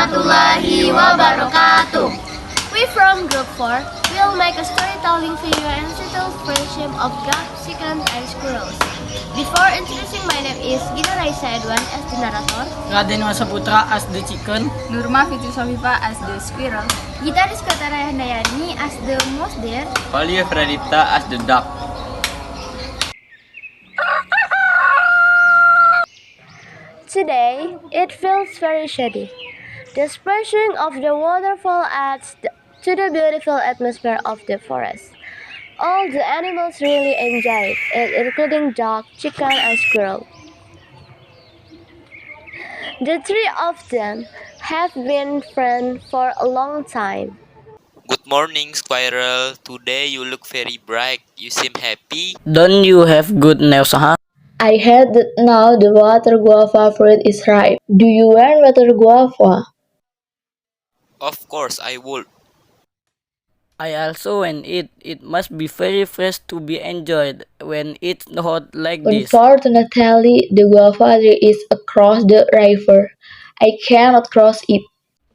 warahmatullahi wabarakatuh. We from Group 4 will make a storytelling video entitled Friendship of Ducks, Chickens, and Squirrels. Before introducing, my name is Gina Raisa Edwan as the narrator, Raden Wasaputra as the chicken, Nurma Fitri Sofifa as the squirrel, Gita Rizkotara Handayani as the mouse deer, Valia Fredita as the duck. Today, it feels very shady. The splashing of the waterfall adds to the beautiful atmosphere of the forest. All the animals really enjoy it, including dog, chicken, and squirrel. The three of them have been friends for a long time. Good morning, squirrel. Today you look very bright. You seem happy. Don't you have good nails, huh? I heard that now the water guava fruit is ripe. Do you want water guava? Of course, I would. I also want it. It must be very fresh to be enjoyed when it's hot like this. Unfortunately, the guava tree is across the river. I cannot cross it.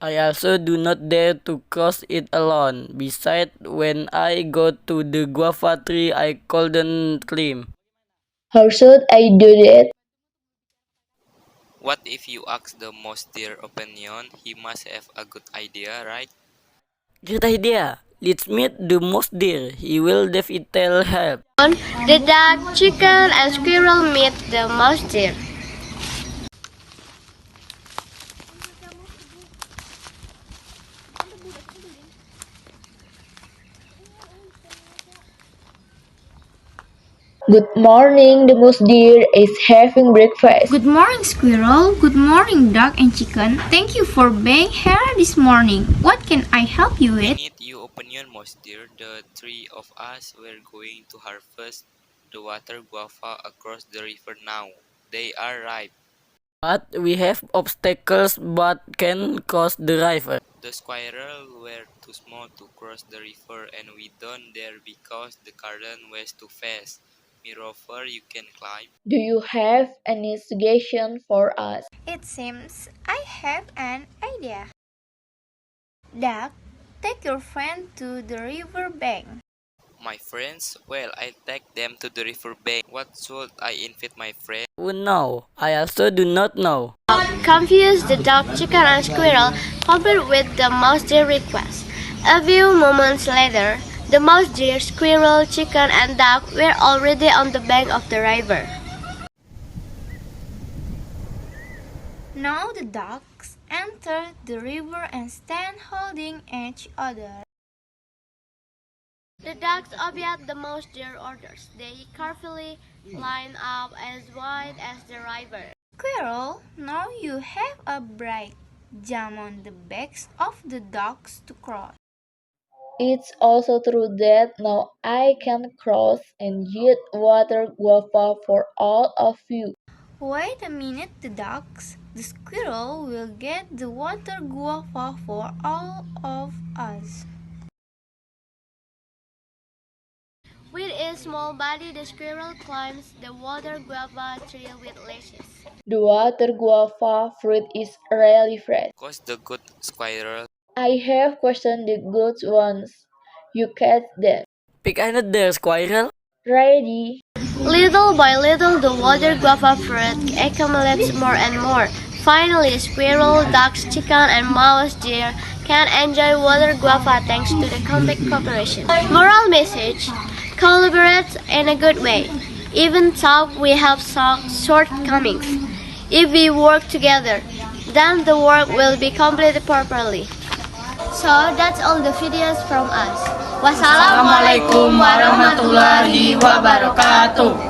I also do not dare to cross it alone. Besides, when I go to the guava tree, I couldn't climb. How should I do that? What if you ask the mouse deer opinion? He must have a good idea, right? Great idea. Let's meet the mouse deer. He will definitely help. The duck, chicken, and squirrel meet the mouse deer. Good morning, the mouse deer is having breakfast. Good morning, squirrel. Good morning, duck and chicken. Thank you for being here this morning. What can I help you We with? need your opinion, mouse deer. The three of us were going to harvest the water guava across the river now. They are ripe. But we have obstacles but can cross the river. The squirrel were too small to cross the river and we don't dare because the current was too fast. Moreover, you can climb. Do you have any suggestion for us? It seems I have an idea. Duck, take your friend to the river bank. My friends? Well, I take them to the river bank. What should I invite my friend? Oh no, I also do not know. Confused, the dog, chicken, and squirrel complied with the mouse deer request. A few moments later, the mouse deer, squirrel, chicken, and duck were already on the bank of the river. Now the ducks enter the river and stand holding each other. The ducks obeyed the mouse deer orders. They carefully line up as wide as the river. Squirrel, now you have a break. Jump on the backs of the ducks to cross. It's also true that now I can cross and get water guava for all of you. Wait a minute, the ducks. The squirrel will get the water guava for all of us. With its small body, the squirrel climbs the water guava tree with lashes. The water guava fruit is really fresh. Cause the good squirrel. I have questioned the good ones. You catch them. Pick another squirrel. Ready? Little by little, the water guava fruit accumulates more and more. Finally, squirrel, ducks, chicken, and mouse deer can enjoy water guava thanks to the compact cooperation. Moral message: collaborate in a good way. Even though we have some shortcomings, if we work together, then the work will be completed properly. So that's all the videos from us. Wassalamualaikum warahmatullahi wabarakatuh.